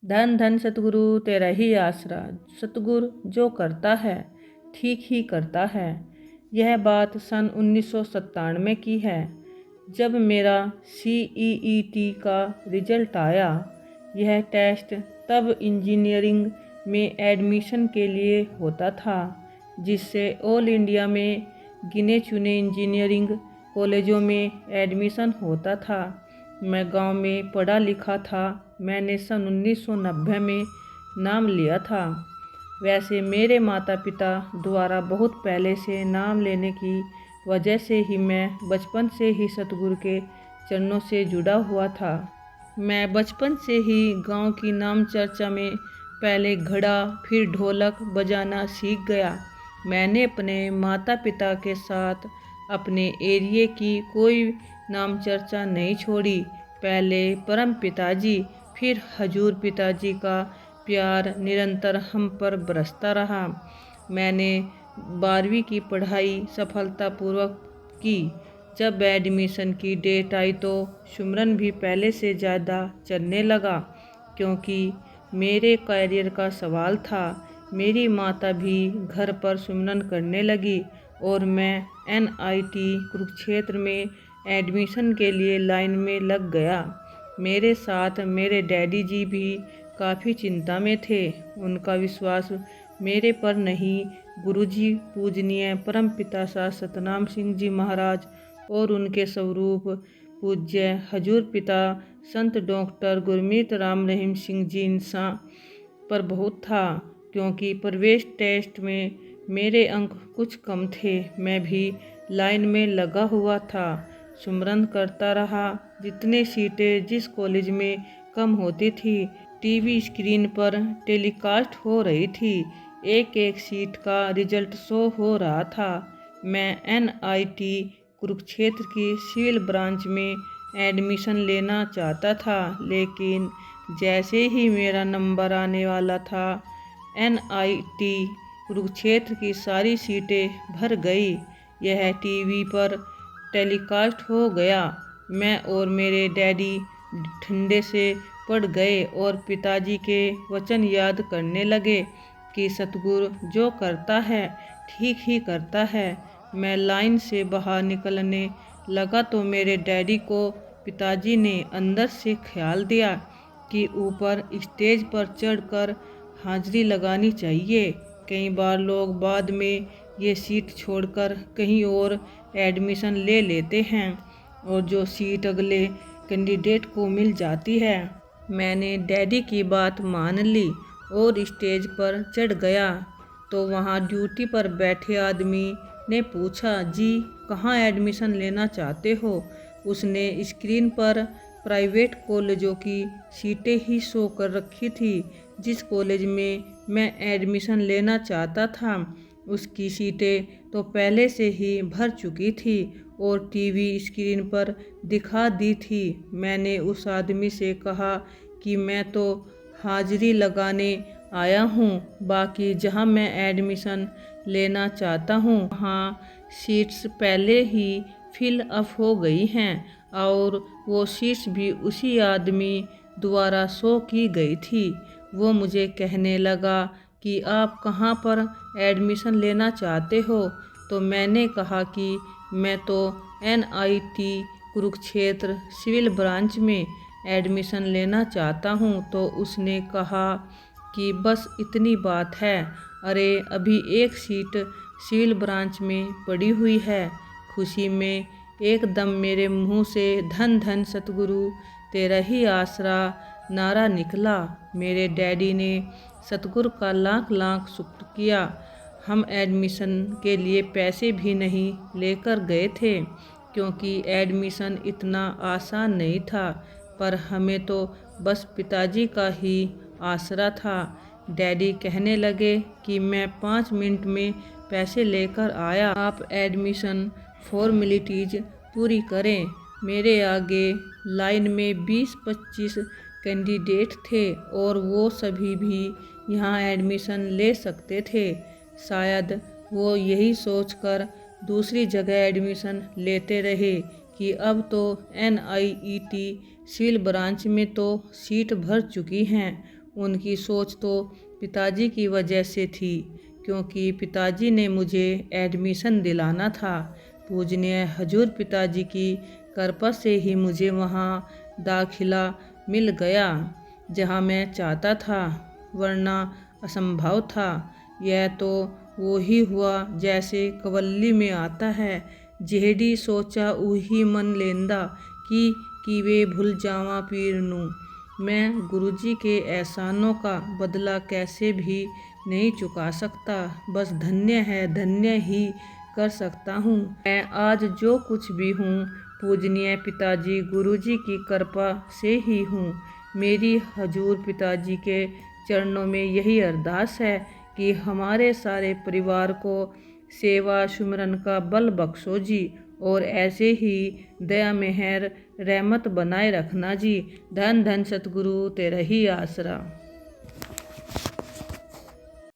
धन धन सतगुरु तेरा ही आसरा। सतगुरु जो करता है ठीक ही करता है। यह बात सन 1997 की है, जब मेरा CEET का रिजल्ट आया। यह टेस्ट तब इंजीनियरिंग में एडमिशन के लिए होता था, जिससे ऑल इंडिया में गिने चुने इंजीनियरिंग कॉलेजों में एडमिशन होता था। मैं गांव में पढ़ा लिखा था। मैंने सन 1990 में नाम लिया था। वैसे मेरे माता पिता द्वारा बहुत पहले से नाम लेने की वजह से ही मैं बचपन से ही सतगुरु के चरणों से जुड़ा हुआ था। मैं बचपन से ही गांव की नाम चर्चा में पहले घड़ा फिर ढोलक बजाना सीख गया। मैंने अपने माता पिता के साथ अपने एरिया की कोई नाम चर्चा नहीं छोड़ी। पहले परम पिताजी फिर हजूर पिताजी का प्यार निरंतर हम पर बरसता रहा। मैंने 12वीं की पढ़ाई सफलतापूर्वक की। जब एडमिशन की डेट आई तो सुमरन भी पहले से ज़्यादा चलने लगा, क्योंकि मेरे करियर का सवाल था। मेरी माता भी घर पर सुमरन करने लगी और मैं NIT कुरुक्षेत्र में एडमिशन के लिए लाइन में लग गया। मेरे साथ मेरे डैडी जी भी काफ़ी चिंता में थे। उनका विश्वास मेरे पर नहीं, गुरुजी पूजनीय परमपिता सा सतनाम सिंह जी महाराज और उनके स्वरूप पूज्य हजूर पिता संत डॉक्टर गुरमीत राम रहीम सिंह जी इंसान पर बहुत था। क्योंकि प्रवेश टेस्ट में मेरे अंक कुछ कम थे, मैं भी लाइन में लगा हुआ था। सुमरन करता रहा। जितने सीटें जिस कॉलेज में कम होती थी, टीवी स्क्रीन पर टेलीकास्ट हो रही थी। एक एक सीट का रिजल्ट शो हो रहा था। मैं NIT कुरुक्षेत्र की सिविल ब्रांच में एडमिशन लेना चाहता था, लेकिन जैसे ही मेरा नंबर आने वाला था, NIT कुरुक्षेत्र की सारी सीटें भर गई। यह टीवी पर टेलीकास्ट हो गया। मैं और मेरे डैडी ठंडे से पड़ गए और पिताजी के वचन याद करने लगे कि सतगुरु जो करता है ठीक ही करता है। मैं लाइन से बाहर निकलने लगा तो मेरे डैडी को पिताजी ने अंदर से ख्याल दिया कि ऊपर स्टेज पर चढ़कर हाजिरी लगानी चाहिए। कई बार लोग बाद में ये सीट छोड़कर कहीं और एडमिशन ले लेते हैं और जो सीट अगले कैंडिडेट को मिल जाती है। मैंने डैडी की बात मान ली और स्टेज पर चढ़ गया तो वहाँ ड्यूटी पर बैठे आदमी ने पूछा, जी कहाँ एडमिशन लेना चाहते हो? उसने स्क्रीन पर प्राइवेट कॉलेजों की सीटें ही शो कर रखी थी। जिस कॉलेज में मैं एडमिशन लेना चाहता था, उसकी सीटें तो पहले से ही भर चुकी थी और टीवी स्क्रीन पर दिखा दी थी। मैंने उस आदमी से कहा कि मैं तो हाजिरी लगाने आया हूँ, बाकी जहाँ मैं एडमिशन लेना चाहता हूँ वहाँ सीट्स पहले ही फिल अप हो गई हैं और वो सीट्स भी उसी आदमी द्वारा शो की गई थी। वो मुझे कहने लगा कि आप कहाँ पर एडमिशन लेना चाहते हो? तो मैंने कहा कि मैं तो NIT कुरुक्षेत्र सिविल ब्रांच में एडमिशन लेना चाहता हूँ। तो उसने कहा कि बस इतनी बात है। अरे अभी एक सीट सिविल ब्रांच में पड़ी हुई है। खुशी में एकदम मेरे मुंह से धन धन सतगुरु तेरा ही आसरा नारा निकला। मेरे डैडी ने सतगुरु का लाख लाख शुक्र किया। हम एडमिशन के लिए पैसे भी नहीं लेकर गए थे, क्योंकि एडमिशन इतना आसान नहीं था, पर हमें तो बस पिताजी का ही आसरा था। डैडी कहने लगे कि मैं 5 मिनट में पैसे लेकर आया, आप एडमिशन फॉर्मेलिटीज़ पूरी करें। मेरे आगे लाइन में 20-25 कैंडिडेट थे और वो सभी भी यहाँ एडमिशन ले सकते थे। शायद वो यही सोचकर दूसरी जगह एडमिशन लेते रहे कि अब तो NIET सिविल ब्रांच में तो सीट भर चुकी हैं, उनकी सोच तो पिताजी की वजह से थी, क्योंकि पिताजी ने मुझे एडमिशन दिलाना था। पूजनीय हजूर पिताजी की कृपा से ही मुझे वहाँ दाखिला मिल गया जहाँ मैं चाहता था, वरना असंभव था। यह तो वो ही हुआ जैसे कवल्ली में आता है, जेहड़ी सोचा उही मन लेंदा कि वे भूल जावा पीर नू। मैं गुरुजी के एहसानों का बदला कैसे भी नहीं चुका सकता, बस धन्य है धन्य ही कर सकता हूँ। मैं आज जो कुछ भी हूँ पूजनीय पिताजी गुरुजी की कृपा से ही हूँ। मेरी हजूर पिताजी के चरणों में यही अरदास है कि हमारे सारे परिवार को सेवा सुमरन का बल बख्शो जी, और ऐसे ही दया मेहर रहमत बनाए रखना जी। धन धन सतगुरु तेरा ही आसरा।